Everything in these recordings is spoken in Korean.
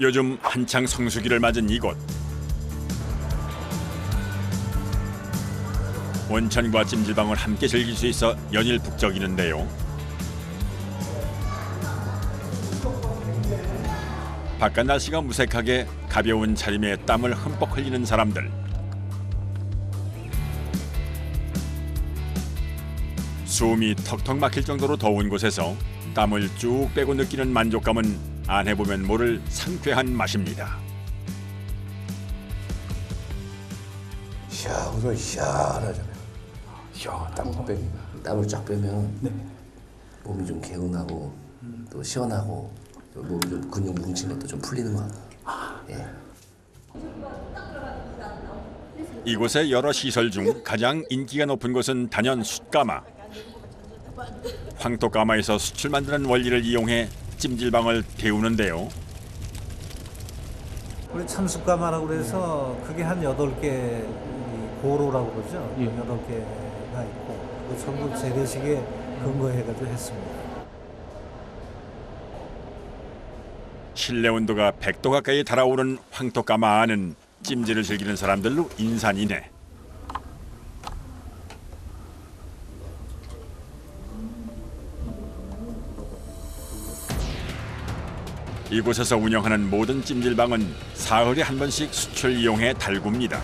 요즘 한창 성수기를 맞은 이곳. 온천과 찜질방을 함께 즐길 수 있어 연일 북적이는데요. 바깥 날씨가 무색하게 가벼운 차림에 땀을 흠뻑 흘리는 사람들. 숨이 턱턱 막힐 정도로 더운 곳에서 땀을 쭉 빼고 느끼는 만족감은 안 해보면 모를 상쾌한 맛입니다. 우선 시원하잖아요. 땀을 쫙 빼면 네. 몸이 좀 개운하고 또 시원하고 또 몸이 좀 근육 뭉친 것도 좀 풀리는 것 같아요. 예. 이곳의 여러 시설 중 가장 인기가 높은 곳은 단연 숯가마. 황토가마에서 숯을 만드는 원리를 이용해 찜질방을 데우는데요. 우리 참숯가마라고 그래서 그게 한 8개 고로라고 그러죠. 예. 8개가 있고 그 전부 재래식에 근거해가지고 했습니다. 실내 온도가 100도 가까이 달아오른 황토가마 안은 찜질을 즐기는 사람들로 인산이네. 이곳에서 운영하는 모든 찜질방은 사흘에 한 번씩 숯을 이용해 달굽니다.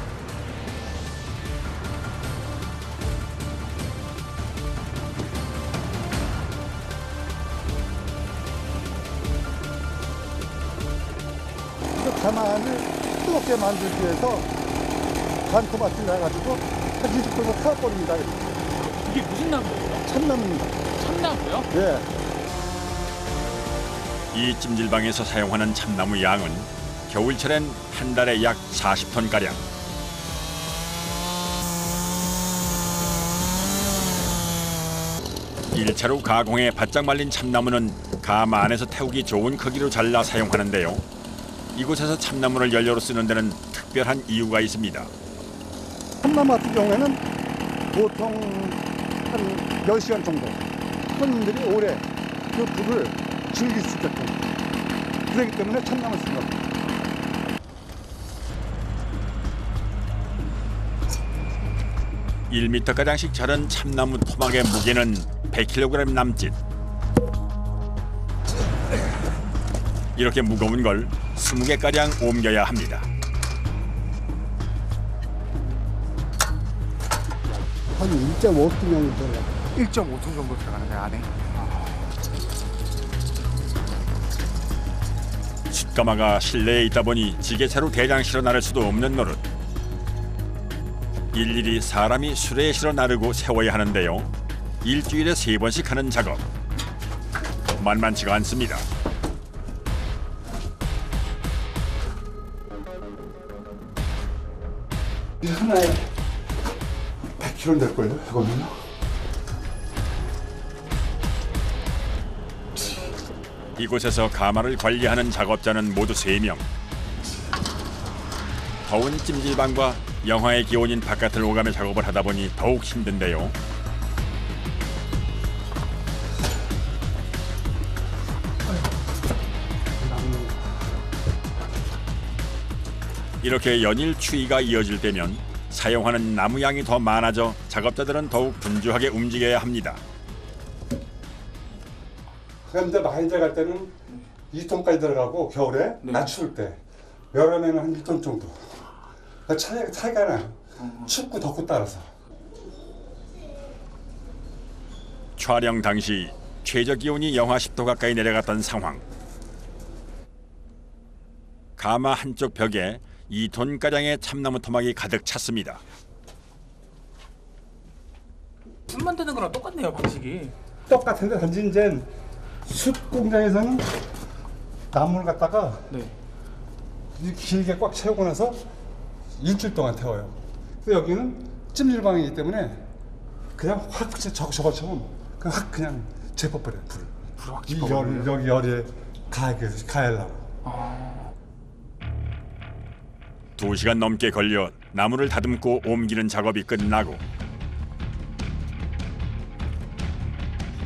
가마를 뜨겁게 만들기 위해서 반토막을 해가지고 한 20도로 타버립니다. 이게 무슨 나무예요? 참나무입니다. 참나무요? 예. 이 찜질방에서 사용하는 참나무 양은 겨울철엔 한 달에 약 40톤가량. 일차로 가공해 바짝 말린 참나무는 가마 안에서 태우기 좋은 크기로 잘라 사용하는데요. 이곳에서 참나무를 연료로 쓰는 데는 특별한 이유가 있습니다. 참나무 같은 경우에는 보통 한 10시간 정도 손님들이 오래 그 불을 즐길 수 있게끔 그렇기 때문에 참나무를 쓴 겁니다. (1m가량씩) 자른 참나무 토막의 무게는 100kg 남짓. 이렇게 무거운 걸 20개가량 옮겨야 합니다. 한 1.5kg 정도 들어가요. 1.5톤 정도 들어가는데 안에. 숯가마가 실내에 있다 보니 지게차로 대장 실어 나를 수도 없는 노릇. 일일이 사람이 수레에 실어 나르고 세워야 하는데요. 일주일에 3번씩 하는 작업. 만만치가 않습니다. 이 하나에 100kg 될걸요? 이거는요? 이곳에서 가마를 관리하는 작업자는 모두 3명. 더운 찜질방과 영하의 기온인 바깥을 오가며 작업을 하다 보니 더욱 힘든데요. 이렇게 연일 추위가 이어질 때면 사용하는 나무 양이 더 많아져 작업자들은 더욱 분주하게 움직여야 합니다. 그런데 많이 들어갈 때는 2톤까지 들어가고 겨울에 낮 추울 때 여름에는 한 1톤 정도. 그 차이가 나요. 춥고 덥고 따라서. 촬영 당시 최저 기온이 영하 10도 가까이 내려갔던 상황. 가마 한쪽 벽에 2톤가량의 참나무 토막이 가득 찼습니다. 술 만드는 거랑 똑같네요, 방식이. 똑같은데 단지 이제 숯 공장에서는 나무를 갖다가 네. 길게 꽉 채우고 나서 일주일 동안 태워요. 근데 여기는 찜질방이기 때문에 그냥 확 저것처럼 그냥 확 그냥 재퍼버려요. 불을 불을 확 이 짚어버려요? 여기 열에 가하려고. 2시간 넘게 걸려 나무를 다듬고 옮기는 작업이 끝나고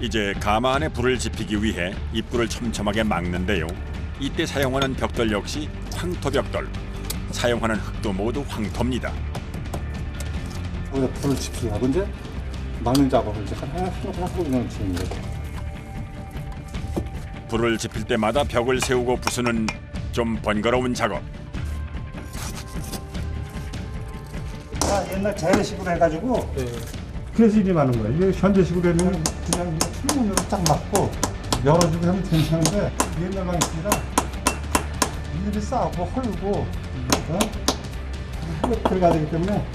이제 가마 안에 불을 지피기 위해 입구를 촘촘하게 막는데요. 이때 사용하는 벽돌 역시 황토벽돌. 사용하는 흙도 모두 황토입니다. 여기다 불을 지피고 이제 막는 작업을 이제 하고 그냥 지는 거예요. 불을 지필 때마다 벽을 세우고 부수는 좀 번거로운 작업. 옛날 재래식으로 해가지고 그래서 일이 많은 거예요. 이게 현대식으로 하면 그냥 창문으로 딱 막고 열어주고 하면 괜찮은데 옛날 방식이라 일이 싸고 헐고 들어가야 되기 때문에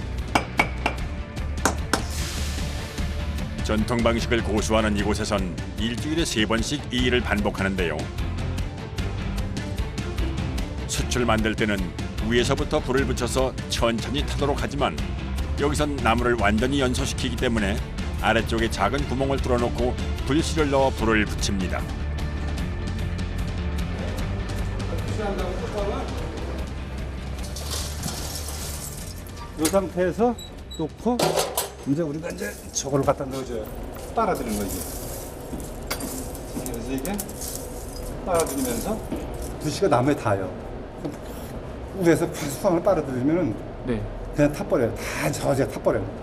전통 방식을 고수하는 이곳에선 일주일에 3번씩 이 일을 반복하는데요. 숯을 만들 때는 위에서부터 불을 붙여서 천천히 타도록 하지만 여기선 나무를 완전히 연소시키기 때문에 아래쪽에 작은 구멍을 뚫어놓고 불씨를 넣어 불을 붙입니다. 이 상태에서 놓고 이제 우리가 이제 저걸 갖다 넣어줘요. 빨아들이는 거지. 그래서 이게 빨아들이면서 부시가 나무에 닿아요. 위에서 수상을 빨아들이면은 네. 그냥 타버려요. 다 저지가 타버려요.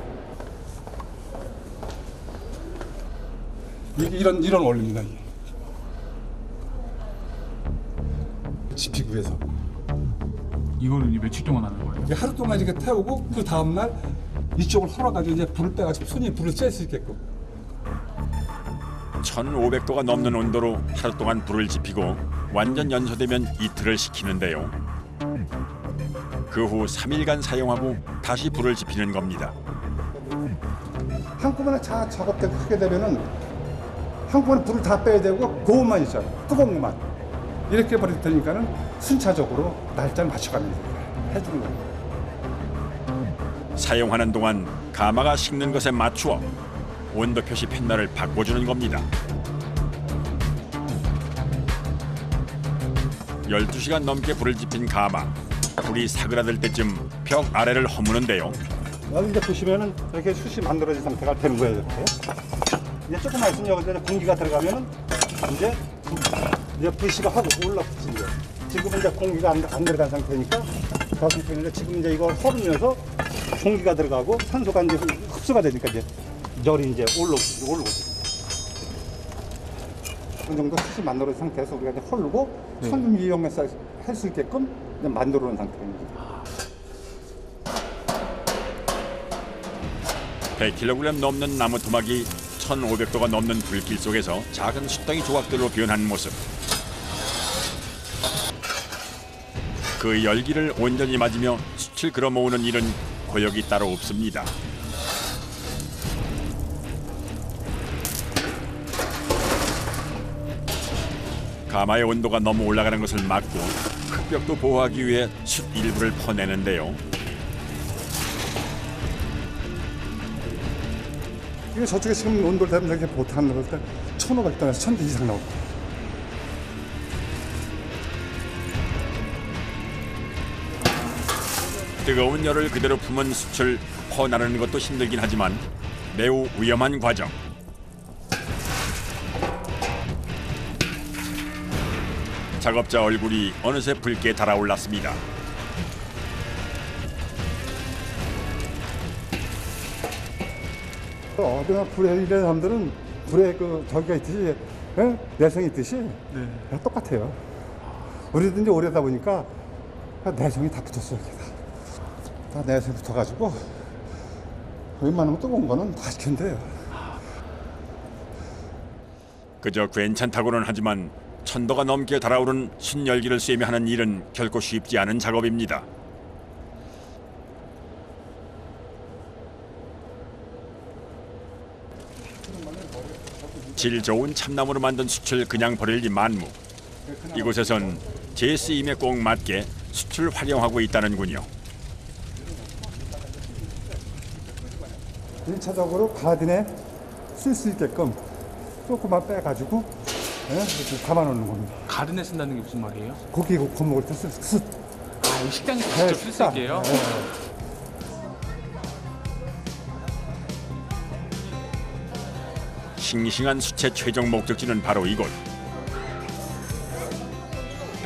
이게 이런 원리입니다. 이게. 지피기 위해서. 이거는 며칠 동안 하는 거예요? 이게 하루 동안 이렇게 태우고 그 다음 날 이쪽을 헐어가지고 이제 불을 빼가지고 손이 불을 쬐 수 있게끔. 1500도가 넘는 온도로 하루 동안 불을 지피고 완전 연소되면 이틀을 식히는데요. 그 후 3일간 사용하고 다시 불을 지피는 겁니다. 한꺼번에 작업되고 크게 되면은 한꺼번에 불을 다 빼야 되고 고온만 있잖아. 뜨거운 것만. 이렇게 버릴 테니까는 순차적으로 날짜를 맞춰가면서 해주는 거예요. 사용하는 동안 가마가 식는 것에 맞추어 온도 표시 펜날을 바꿔주는 겁니다. 12시간 넘게 불을 지핀 가마. 불이 사그라들 때쯤 벽 아래를 허무는데요. 여기 이제 보시면은 이렇게 숯이 만들어진 상태가 되는 거예요. 이렇게. 이제 조금만 있으면 여기서 공기가 들어가면은 이제 불씨가 확 올라붙는 거예요. 지금은 이제 공기가 안 들어간 상태니까 더 상태인데 지금 이제 이걸 헐으면서 공기가 들어가고 산소가 이제 흡수가 되니까 이제 열이 이제 올라오거든요. 그 정도 숯이 만들어진 상태에서 우리가 이제 헐고 손님 이용해서 할 수 있게끔 이제 만들어 놓은 상태입니다. 100kg 넘는 나무 토막이 1500도가 넘는 불길 속에서 작은 숯덩이 조각들로 변한 모습. 그 열기를 온전히 맞으며 숯을 걸어 모으는 일은 고역이 따로 없습니다. 가마의 온도가 너무 올라가는 것을 막고 흙벽도 보호하기 위해 숯 일부를 퍼내는데요. 이게 저쪽에 지금 온도를 대면 이렇게 보통 넣을 때 1500도에서 1000도 이상 나오고. 뜨거운 열을 그대로 품은 숯을 퍼나르는 것도 힘들긴 하지만 매우 위험한 과정. 작업자 얼굴이 어느새 붉게 달아올랐습니다. 어디나 불에 일하는 사람들은 불에 그 저기가 있듯이 내성이 있듯이 다 똑같아요. 우리도 이제 오래다 보니까 내성이 다 붙었어요. 이렇게 다 내성이 붙어가지고 웬만하면 뜨거운 거는 다 시킨대요. 그저 괜찮다고는 하지만 1000도가 넘게 달아오른 순열기를 쐬며 하는 일은 결코 쉽지 않은 작업입니다. 질 좋은 참나무로 만든 숯을 그냥 버릴 리 만무. 이곳에선 제 쓰임에 꼭 맞게 숯을 활용하고 있다는군요. 1차적으로 가든에 쓸 수 있게끔 조금만 빼가지고 이렇게 담아놓는 겁니다. 가든에 쓴다는 게 무슨 말이에요? 고기 구워 먹을 때 숯. 아, 이 식당에서 직접 쓸 수 있게요? 싱싱한 싱싱한 숯의 최종 목적지는 바로 이곳.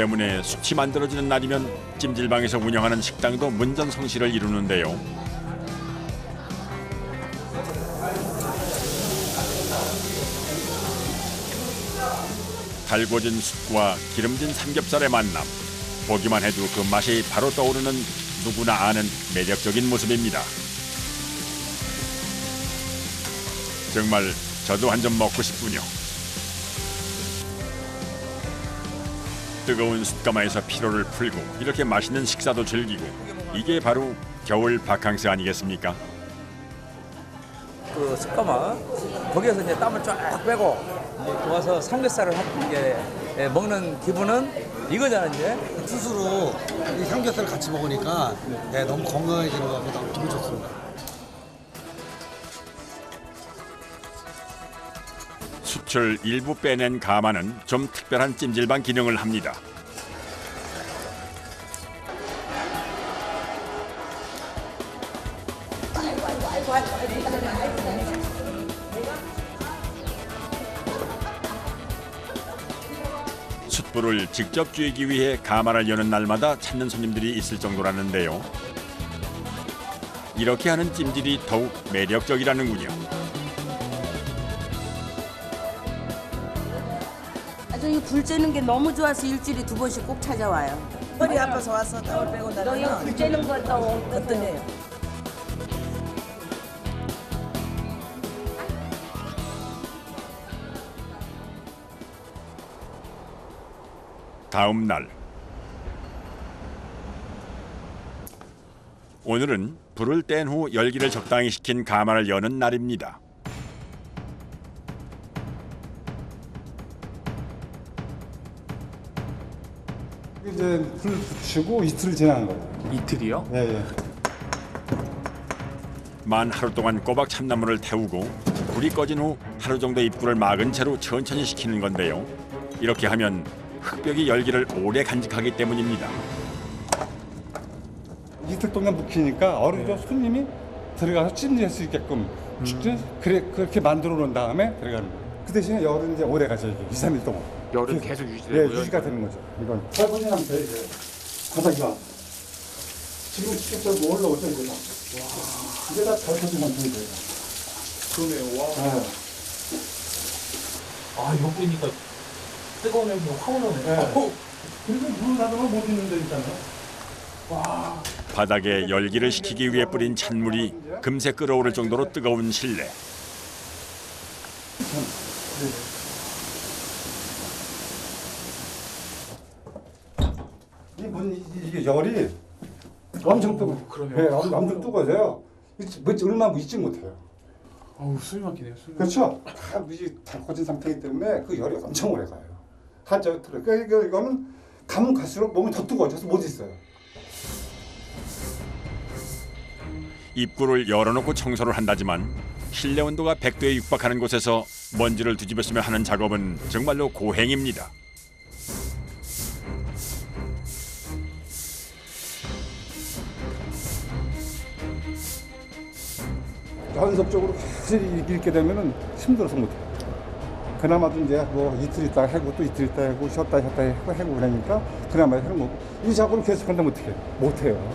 때문에 숯이 만들어지는 날이면 찜질방에서 운영하는 식당도 문전성시를 이루는데요. 달궈진 숯과 기름진 삼겹살의 만남. 보기만 해도 그 맛이 바로 떠오르는 누구나 아는 매력적인 모습입니다. 정말 저도 한 점 먹고 싶군요. 뜨거운 숯가마에서 피로를 풀고 이렇게 맛있는 식사도 즐기고 이게 바로 겨울 바캉스 아니겠습니까? 그 숯가마 거기에서 이제 땀을 쫙 빼고 이제 와서 삼겹살을 이제 먹는 기분은 이거잖아 이제. 스스로 이 삼겹살을 같이 먹으니까 너무 건강해지는 것 같고 너무 기분 좋습니다. 숯을 일부 빼낸 가마는 좀 특별한 찜질방 기능을 합니다. 숯불을 직접 쬐기 위해 가마를 여는 날마다 찾는 손님들이 있을 정도라는데요. 이렇게 하는 찜질이 더욱 매력적이라는군요. 아주 불 쬐는 게 너무 좋아서 일주일에 2번씩 꼭 찾아와요. 허리 아파서 와서 땀을 빼고 너희 나면 불 쬐는 것도 어떠해요? 다음 날 오늘은 불을 뗀 후 열기를 적당히 식힌 가마를 여는 날입니다. 이제 불 붙이고 이틀 지난 거예요. 이틀이요? 예, 예. 만 하루 동안 꼬박 참나무를 태우고 불이 꺼진 후 하루 정도 입구를 막은 채로 천천히 식히는 건데요. 이렇게 하면 흙벽이 열기를 오래 간직하기 때문입니다. 이틀 동안 묵히니까 어른도 손님이 들어가서 찜질할 수 있게끔 그렇게 만들어 놓은 다음에 들어가는 거예요. 그 대신에 열은 이제 오래 가죠. 이게 2, 3일 동안. 열은 그- 계속 유지되고요? 네, 유지가 되는 거죠. 이건 설거지 상태 이제 바닥이가 지금 직접 올라오죠 이제 다. 이제 다 설거지 상태예요. 그러네요. 와. 네. 아 이거 보니까 뜨거운 냄새가 확 올라오네. 네. 그리고 물 닫으면 못 있는 데 있잖아요. 바닥에 열기를 식히기 위해 뿌린 찬물이 금세 끓어오를 정도로 뜨거운 실내. 이게 열이 엄청 뜨거. 그러네요. 네, 엄청 뜨거워서요. 얼마 잊지 못해요. 어우 숨이 막히네요. 그렇죠. 다 무지 달궈진 상태이기 때문에 그 열이 엄청 오래 가요. 하죠. 그러니까 이거는 가면 갈수록 몸이 더 뜨거워져서 못 있어요. 입구를 열어놓고 청소를 한다지만 실내 온도가 100도에 육박하는 곳에서 먼지를 뒤집었으며 하는 작업은 정말로 고행입니다. 연속적으로 계속 이렇게 되면은 힘들어서 못해요. 그나마도 이제 뭐 이틀 있다가 해고 또 이틀 있다가 해고 쉬었다 해고 그러니까 그나마 하는 거고 이 작업을 계속한다면 어떻게 해요? 못해요.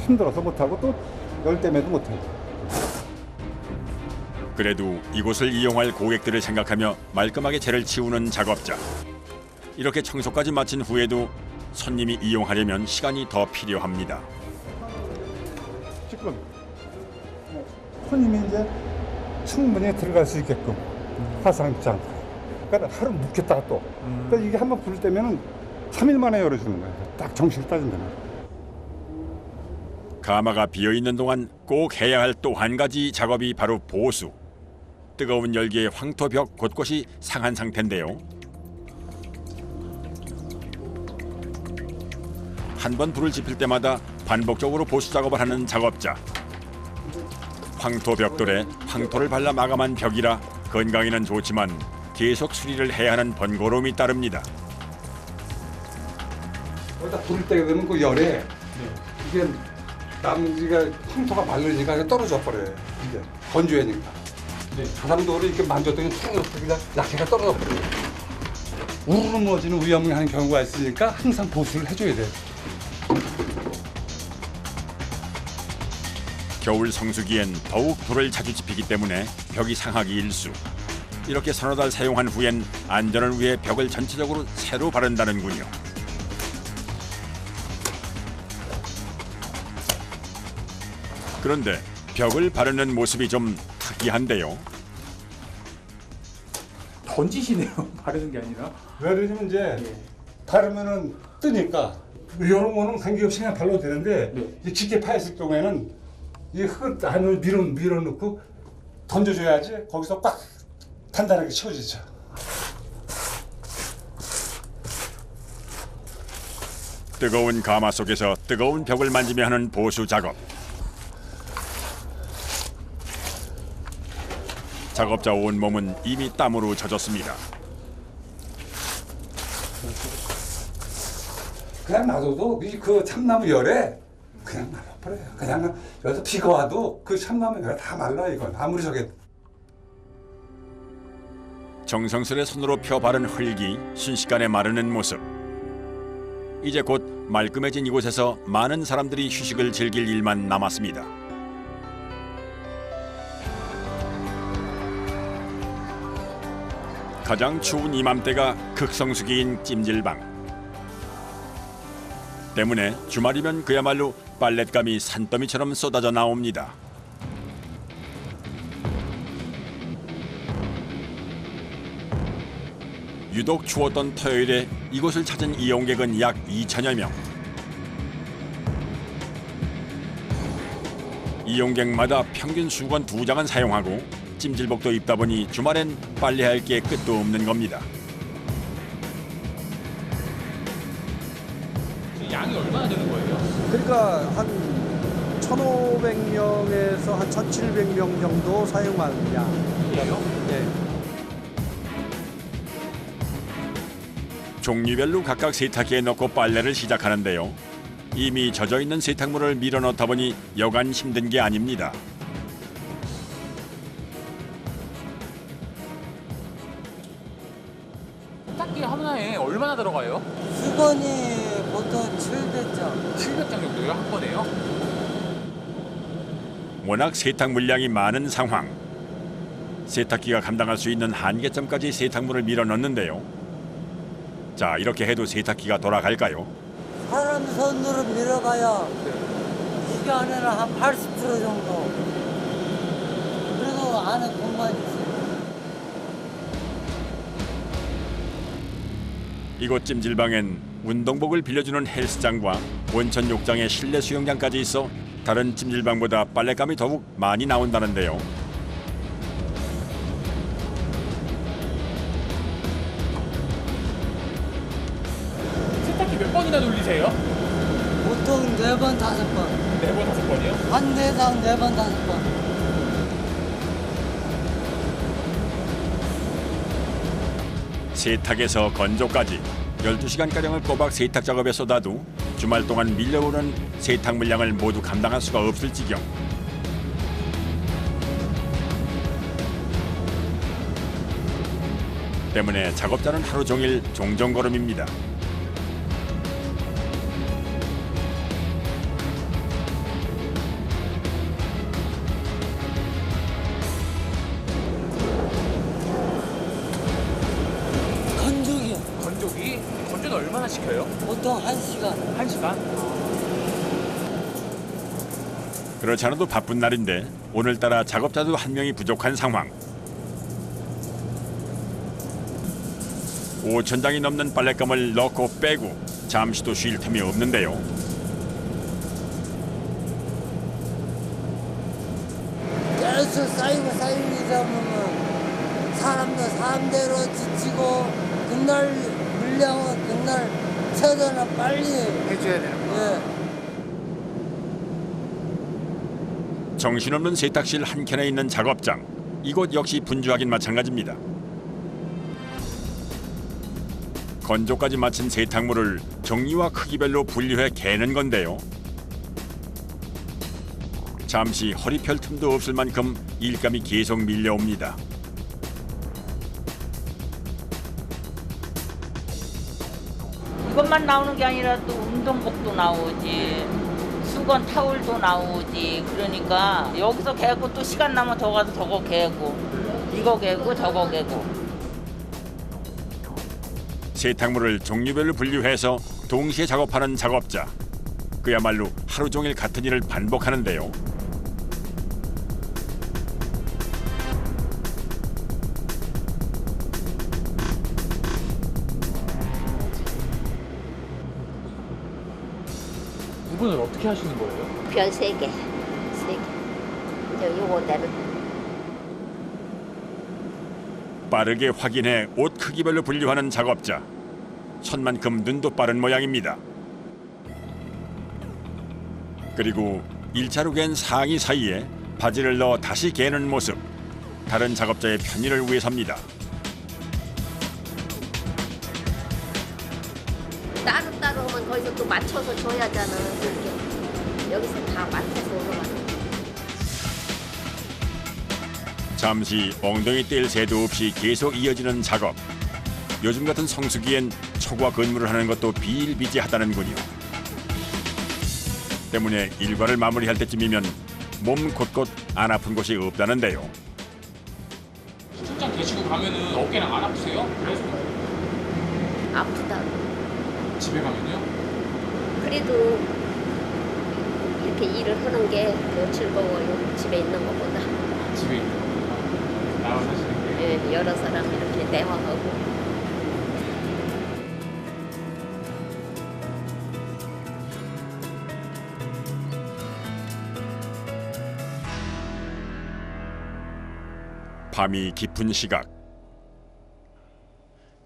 힘들어서 못하고 또 열 때문에도 못해요. 그래도 이곳을 이용할 고객들을 생각하며 말끔하게 재를 치우는 작업자. 이렇게 청소까지 마친 후에도 손님이 이용하려면 시간이 더 필요합니다. 지금 손님이 이제 충분히 들어갈 수 있게끔 화상장. 그러니까 하루 묵혔다가 또. 그러니까 이게 한번 불 때면은 3일 만에 열어주는 거예요. 딱 정식을 따진다면. 가마가 비어있는 동안 꼭 해야 할 또 한 가지 작업이 바로 보수. 뜨거운 열기에 황토벽 곳곳이 상한 상태인데요. 한 번 불을 지필 때마다 반복적으로 보수 작업을 하는 작업자. 황토 벽돌에 황토를 발라 마감한 벽이라 건강에는 좋지만 계속 수리를 해야 하는 번거로움이 따릅니다. 여기다 불을 때게 되면 그 열에 이게 남지가 황토가 마르니까 그냥 떨어져 버려요. 이게 건조해니까. 바람도 이렇게 만졌더니 툭 그냥 약해가 떨어져 버려요. 우르르무어지는 위험을 하는 경우가 있으니까 항상 보수를 해줘야 돼요. 겨울 성수기엔 더욱 불을 자주 지피기 때문에 벽이 상하기 일쑤. 이렇게 서너 달 사용한 후엔 안전을 위해 벽을 전체적으로 새로 바른다는군요. 그런데 벽을 바르는 모습이 좀 특이한데요. 던지시네요. 바르는 게 아니라. 예를 들면 이제 바르면은 뜨니까 이런 거는 관계없이 그냥 발라도 되는데 이 짙게 파였을 경우에는 이 흙을 안으로 밀어넣고 던져줘야지 거기서 꽉 단단하게 채워지죠. 뜨거운 가마 속에서 뜨거운 벽을 만지며 하는 보수 작업. 작업자 온몸은 이미 땀으로 젖었습니다. 그냥 놔둬도 이 그 참나무 열에 그냥 말라버려요. 그냥 여기서 비가 와도 그 참나무 열에 다 말라 이건 아무리 저게. 정성스레 손으로 펴 바른 흙이 순식간에 마르는 모습. 이제 곧 말끔해진 이곳에서 많은 사람들이 휴식을 즐길 일만 남았습니다. 가장 추운 이맘때가 극성수기인 찜질방. 때문에 주말이면 그야말로 빨랫감이 산더미처럼 쏟아져 나옵니다. 유독 추웠던 토요일에 이곳을 찾은 이용객은 약 2천여 명. 이용객마다 평균 수건 2장은 사용하고 찜질복도 입다 보니 주말엔 빨래할 게 끝도 없는 겁니다. 양이 얼마나 되는 거예요? 그러니까 한 1,500명에서 한 1,700명 정도 사용하는 양이에요. 네. 종류별로 각각 세탁기에 넣고 빨래를 시작하는데요. 이미 젖어있는 세탁물을 밀어넣다 보니 여간 힘든 게 아닙니다. 세탁기 하나에 얼마나 들어가요? 수건이 보통 700장. 700장 정도요? 한 번에요? 워낙 세탁 물량이 많은 상황. 세탁기가 감당할 수 있는 한계점까지 세탁물을 밀어넣는데요. 자, 이렇게 해도 세탁기가 돌아갈까요? 사람 손으로 밀어봐야 시간에는 한 80% 정도. 그래도 안에 공간이 있어요. 이곳 찜질방엔 운동복을 빌려주는 헬스장과 온천 욕장에 실내 수영장까지 있어 다른 찜질방보다 빨랫감이 더욱 많이 나온다는데요. 세탁기 몇 번이나 돌리세요? 보통 4번, 5번. 4번, 5번이요? 한 대당 4번, 5번. 세탁에서 건조까지 12시간가량을 꼬박 세탁 작업에 쏟아도 주말 동안 밀려오는 세탁 물량을 모두 감당할 수가 없을 지경. 때문에 작업자는 하루 종일 종종걸음입니다. 건조기요. 건조기? 건조는 얼마나 시켜요? 보통 1시간. 1시간? 그렇지 않아도 바쁜 날인데 오늘따라 작업자도 한 명이 부족한 상황. 5,000장이 넘는 빨랫감을 넣고 빼고 잠시도 쉴 틈이 없는데요. 계속 쌓이다 보면 사람도 사람대로 지치고 그날 물량은 그날 최대한 빨리 해줘야 되는 거. 예. 정신없는 세탁실 한켠에 있는 작업장. 이곳 역시 분주하긴 마찬가지입니다. 건조까지 마친 세탁물을 종류와 크기별로 분류해 개는 건데요. 잠시 허리 펼 틈도 없을 만큼 일감이 계속 밀려옵니다. 이것만 나오는 게 아니라 또 운동복도 나오지, 수건 타올도 나오지. 그러니까 여기서 개고 또 시간 나면 더 가서 저거 개고, 이거 개고 저거 개고. 세탁물을 종류별로 분류해서 동시에 작업하는 작업자. 그야말로 하루 종일 같은 일을 반복하는데요. 구분을 어떻게 하시는 거예요? 별 3개. 이제 요거대로. 빠르게 확인해 옷 크기별로 분류하는 작업자. 손만큼 눈도 빠른 모양입니다. 그리고 1차로 갠 상의 사이에 바지를 넣어 다시 개는 모습. 다른 작업자의 편의를 위해서입니다. 따로따로 하면 거기서 또 맞춰서 줘야잖아. 그렇게. 여기서 다 맞춰서 올라가는. 잠시 엉덩이 뗄 새도 없이 계속 이어지는 작업. 요즘 같은 성수기엔 초과 근무를 하는 것도 비일비재하다는군요. 때문에 일과를 마무리할 때쯤이면 몸 곳곳 안 아픈 곳이 없다는데요. 출장 계시고 가면은 어깨랑 안 아프세요? 아프다. 집에 가면요? 그래도 이렇게 일을 하는 게 더 즐거워요. 집에 있는 것보다. 집에 있는 거보다 나와 사시는 게. 예, 여러 사람 이렇게 대화하고. 밤이 깊은 시각.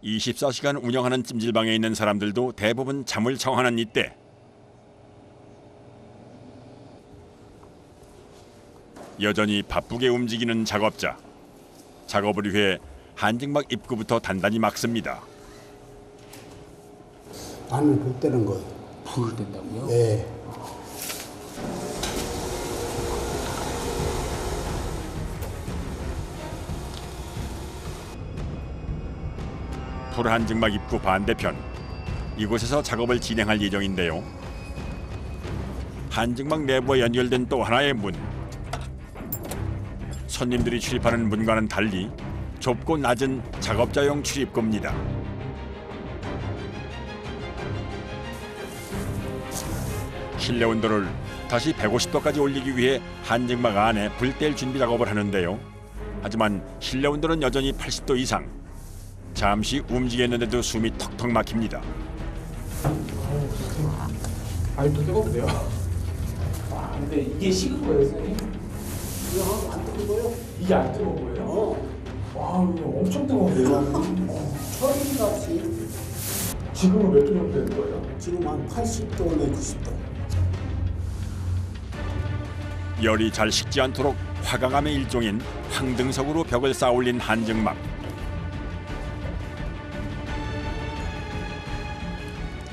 24시간 운영하는 찜질방에 있는 사람들도 대부분 잠을 청하는 이때. 여전히 바쁘게 움직이는 작업자. 작업을 위해 한증막 입구부터 단단히 막습니다. 안을 불 때는 거예요. 불을 뗀다고요? 예. 불 한증막 입구 반대편. 이곳에서 작업을 진행할 예정인데요. 한증막 내부에 연결된 또 하나의 문. 손님들이 출입하는 문과는 달리 좁고 낮은 작업자용 출입구입니다. 실내 온도를 다시 150도까지 올리기 위해 한증막 안에 불 뗄 준비 작업을 하는데요. 하지만 실내 온도는 여전히 80도 이상. 잠시 움직였는데도 숨이 턱턱 막힙니다. 아니 또 뜨거운데요? 와 근데 이게 식은 거예요 선생님? 이거 안 뜨는 거요? 이게 안 뜨거운 거예요? 와 이거 엄청 뜨거운데요? 처음같이 지금은 몇 도 정도 되는 거예요? 지금 한 80도네 90도. 열이 잘 식지 않도록 화강암의 일종인 황등석으로 벽을 쌓아올린 한증막.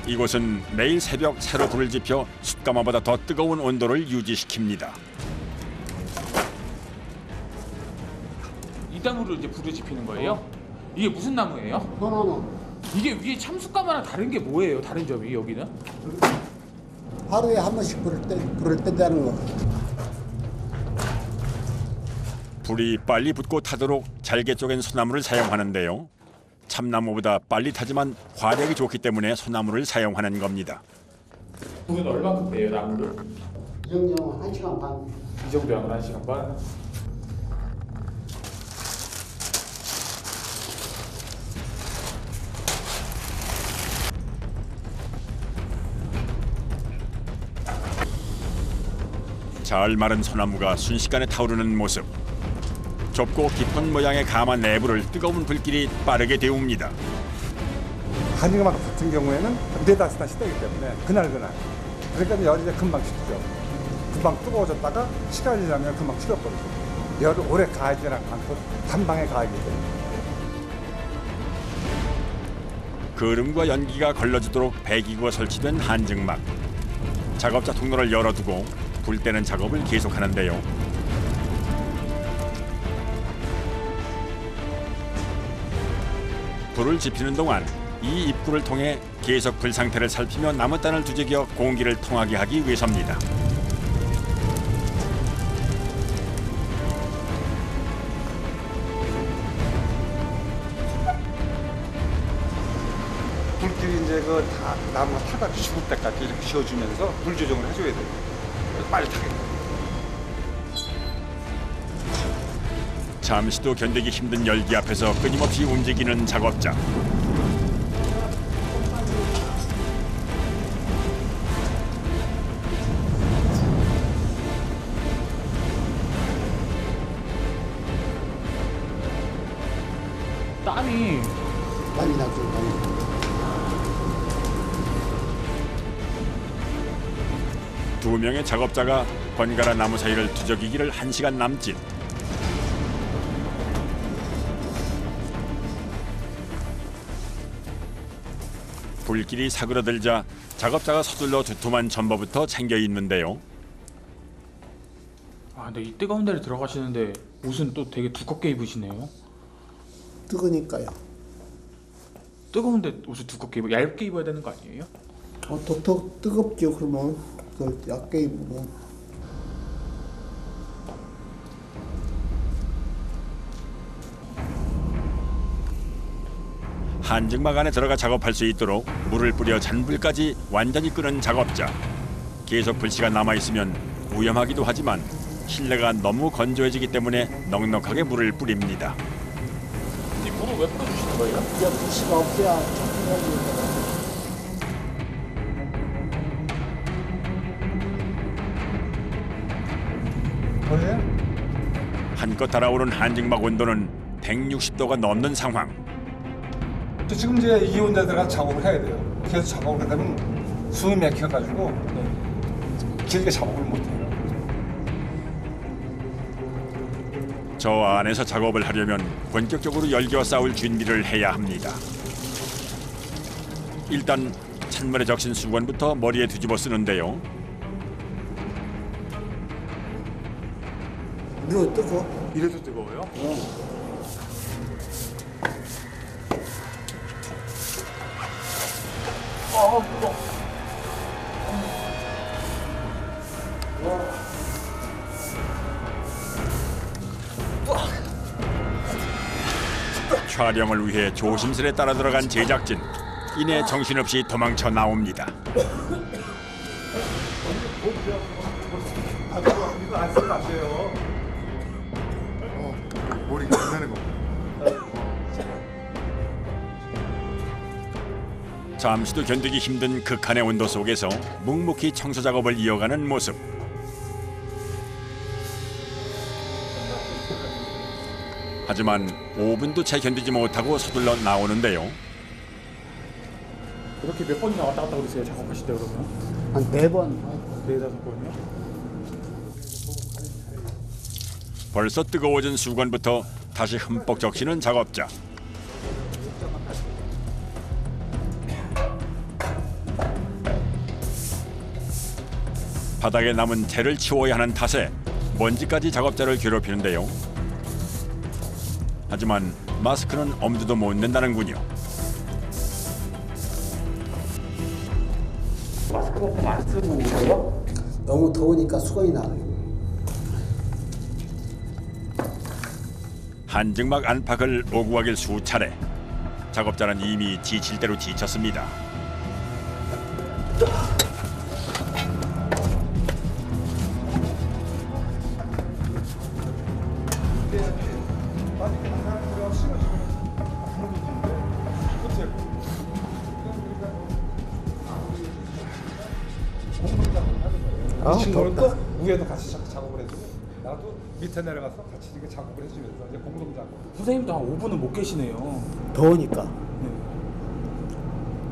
이곳은 매일 새벽 새로 불을 지펴 숯가마보다 더 뜨거운 온도를 유지시킵니다. 이 나무로 이제 불을 지피는 거예요? 이게 무슨 나무예요? 소나무. 이게 위에 참숯가마랑 다른 게 뭐예요? 다른 점이 여기는? 하루에 한 번씩 불을 뗀다는 거. 불이 빨리 붙고 타도록 잘게 쪼갠 소나무를 사용하는데요. 참나무보다 빨리 타지만 화력이 좋기 때문에 소나무를 사용하는 겁니다. 불은 얼마큼 빼요 나무를? 이 정도면 1시간 반. 이 정도 하면 1시간 반? 잘 마른 소나무가 순식간에 타오르는 모습. 좁고 깊은 모양의 가마 내부를 뜨거운 불길이 빠르게 데웁니다. 한증막 같은 경우에는 네다시다시 되기 때문에 그날 그러니까 열이 이제 금방 식죠. 금방 뜨거워졌다가 시간이 지나면 금방 식어버리죠. 열을 오래 가하지 않고 단방에 가하기 때문에. 거름과 연기가 걸러지도록 배기구가 설치된 한증막. 작업자 통로를 열어두고 불 때는 작업을 계속하는데요. 불을 지피는 동안 이 입구를 통해 계속 불 상태를 살피며 나무단을 두들겨 공기를 통하게 하기 위해서입니다. 불길이 이제 그 다 나무가 타가지고 죽을 때까지 이렇게 씌워주면서 불 조정을 해줘야 돼요. 빨리 타게. 잠시도 견디기 힘든 열기 앞에서 끊임없이 움직이는 작업자. 땀이 많이 나죠, 많이. 두 명의 작업자가 번갈아 나무 사이를 뒤적이기를 1시간 남짓. 불길이 사그러들자 작업자가 서둘러 두툼한 전보부터 챙겨 입는데요. 아, 근데 이 뜨거운 데를 들어가시는데 옷은 또 되게 두껍게 입으시네요. 뜨거니까요. 뜨거운데 옷을 두껍게 입어 얇게 입어야 되는 거 아니에요? 더 뜨겁죠, 그러면. 그걸 얇게 입으면. 한증막 안에 들어가 작업할 수 있도록 물을 뿌려 잔불까지 완전히 끄는 작업자. 계속 불씨가 남아있으면 위험하기도 하지만 실내가 너무 건조해지기 때문에 넉넉하게 물을 뿌립니다. 이 물을 왜 뿌려주시는 거예요? 이제 불씨가 없어야 작동하지. 한껏 달아오른 한증막 온도는 160도가 넘는 상황. 지금 이제 이혼자들과 작업을 해야 돼요. 계속 작업을 하다 보면 숨이 막혀가지고 길게 작업을 못해요. 저 안에서 작업을 하려면 본격적으로 열기와 싸울 준비를 해야 합니다. 일단 찬물에 적신 수건부터 머리에 뒤집어 쓰는데요. 이거 뜨거. 이래도 뜨거워요? 촬영을 위해 조심스레 따라 들어간 제작진. 이내 정신없이 도망쳐 나옵니다. 이거 안 쓰면 안 돼요. 머리가 안 나는 거. 잠시도 견디기 힘든 극한의 온도 속에서 묵묵히 청소 작업을 이어가는 모습. 하지만 5분도 채 견디지 못하고 서둘러 나오는데요. 이렇게 몇 번이나 왔다 갔다 그러세요? 작업하실 때 그러면? 한 4번. 4-5번이요? 벌써 뜨거워진 수건부터 다시 흠뻑 적시는 작업자. 바닥에 남은 재를 치워야 하는 탓에 먼지까지 작업자를 괴롭히는데요. 하지만 마스크는 엄두도 못 낸다는군요. 마스크 벗고 안 쓰고 오세요? 너무 더우니까 수건이 나와요. 한증막 안팎을 오고 가길 수차례. 작업자는 이미 지칠 대로 지쳤습니다. 이 친구는 또 위에도 같이 작업을 해주고 나도 밑에 내려가서 같이 이렇게 작업을 해주면서 이제 공동 작업. 선생님도 한 5분은 못 계시네요. 더우니까. 네.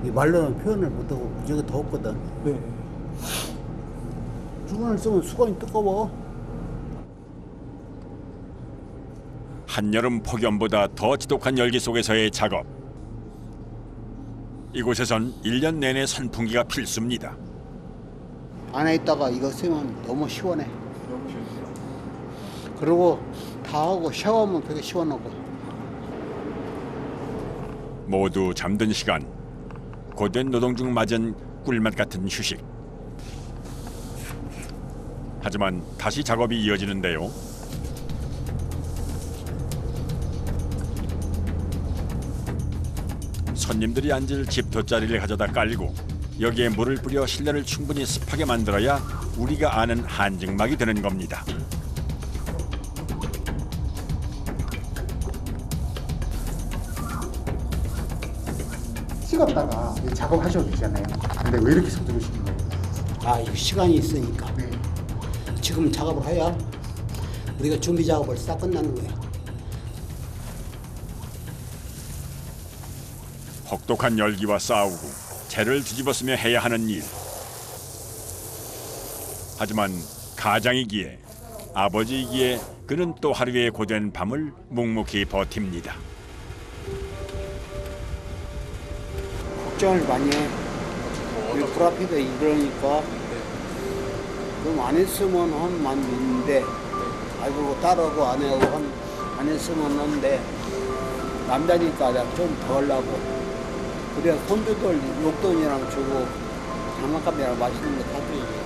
이 말로는 표현을 못하고 무지하게 더웠거든. 네. 수건을 쓰면 수건이 뜨거워. 한여름 폭염보다 더 지독한 열기 속에서의 작업. 이곳에선 1년 내내 선풍기가 필수입니다. 안에 있다가 이거 쓰면 너무 시원해. 그리고 다 하고 샤워하면 되게 시원하고. 모두 잠든 시간. 고된 노동 중 맞은 꿀맛 같은 휴식. 하지만 다시 작업이 이어지는데요. 손님들이 앉을 집 돗자리를 가져다 깔고 여기에 물을 뿌려 실내를 충분히 습하게 만들어야 우리가 아는 한증막이 되는 겁니다. 식었다가 작업하셔도 되잖아요. 근데 왜 이렇게 서두르시는 거예요? 아, 이거 시간이 있으니까. 네. 지금 작업을 해야 우리가 준비 작업을 싹 끝나는 거예요. 혹독한 열기와 싸우고 재를 뒤집어쓰며 해야 하는 일. 하지만 가장이기에 아버지이기에 그는 또 하루의 고된 밤을 묵묵히 버팁니다. 걱정을 많이 해. 불 앞에다 이러니까 그럼 안 했으면 한만 있는데 아이고 딸하고 아내하고 안 했으면 하는데 남자니까 좀 더 하려고 그래야 손주들 용돈이랑 주고 장난감이랑 맛있는 거 사줘야지.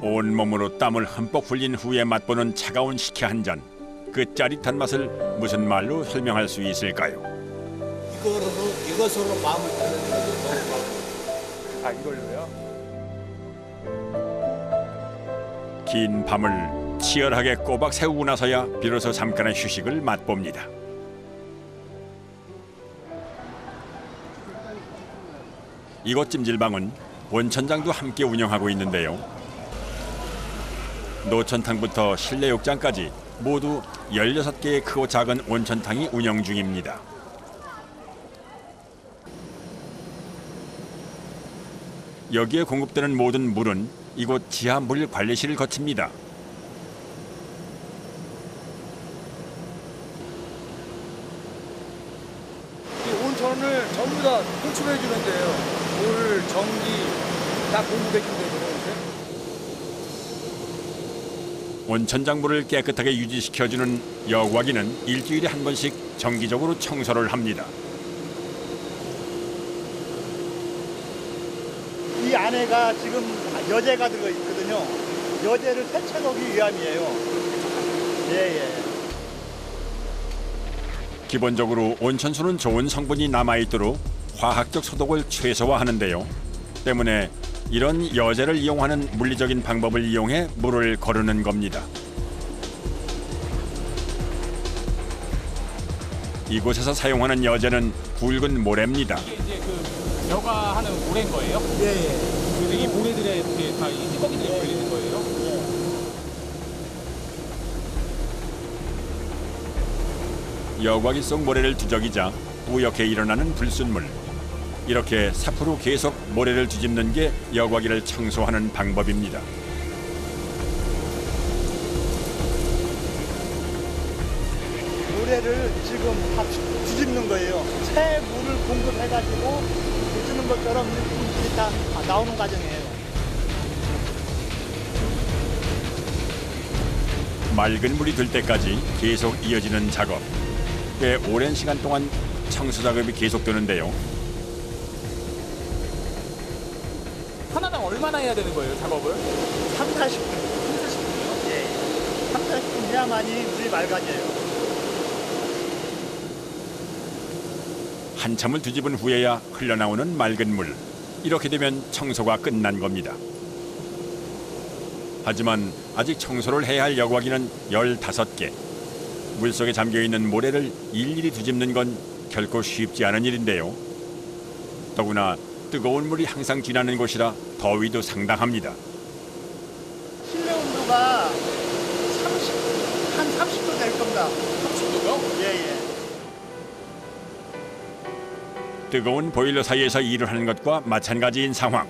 온몸으로 땀을 흠뻑 흘린 후에 맛보는 차가운 식혜 한 잔. 그 짜릿한 맛을 무슨 말로 설명할 수 있을까요? 이것으로 마음을 따르는 거죠. 아, 이걸로요? 긴 밤을 치열하게 꼬박 세우고 나서야 비로소 잠깐의 휴식을 맛봅니다. 이곳 찜질방은 온천장도 함께 운영하고 있는데요. 노천탕부터 실내 욕장까지 모두 16개의 크고 작은 온천탕이 운영 중입니다. 여기에 공급되는 모든 물은 이곳 지하 물 관리실을 거칩니다. 이 온천을 전부 다 호출해 주는데요. 물, 전기 다 공급해 준다고. 온천장 물을 깨끗하게 유지시켜주는 여과기는 일주일에 한 번씩 정기적으로 청소를 합니다. 이 안에가 지금 여제가 들어 있거든요. 여제를 세척하기 위함이에요. 예. 기본적으로 온천수는 좋은 성분이 남아있도록 화학적 소독을 최소화하는데요. 때문에 이런 여제를 이용하는 물리적인 방법을 이용해 물을 거르는 겁니다. 이곳에서 사용하는 여제는 굵은 모래입니다. 이게 이제 그 여과하는 모래인 거예요? 예. 그래서 이 모래들에 이렇게 다 이 찌꺼기들이 걸리는 거예요? 여과기 속 모래를 뒤적이자 뿌옇게 일어나는 불순물. 이렇게 삽으로 계속 모래를 뒤집는 게 여과기를 청소하는 방법입니다. 모래를 지금 다 뒤집는 거예요. 새 물을 공급해가지고 뒤집는 것처럼 물질이 다 나오는 과정이에요. 맑은 물이 들 때까지 계속 이어지는 작업. 꽤 오랜 시간 동안 청소 작업이 계속되는데요. 하나당 얼마나 해야 되는 거예요, 작업을? 3-40분. 3-40분이요? 예. 3-40분 해야만이 물이 맑아져요. 한참을 뒤집은 후에야 흘러나오는 맑은 물. 이렇게 되면 청소가 끝난 겁니다. 하지만 아직 청소를 해야 할 여과기는 15개. 물속에 잠겨있는 모래를 일일이 뒤집는 건 결코 쉽지 않은 일인데요. 더구나 뜨거운 물이 항상 지나는 곳이라 더위도 상당합니다. 실내 온도가 한 30도 될 겁니다. 30도요? 예. 뜨거운 보일러 사이에서 일을 하는 것과 마찬가지인 상황.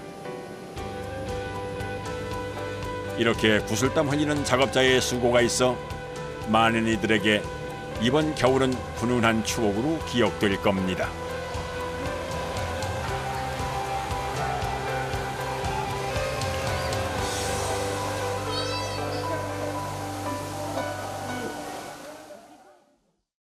이렇게 구슬땀 흘리는 작업자의 수고가 있어 많은 이들에게 이번 겨울은 훈훈한 추억으로 기억될 겁니다.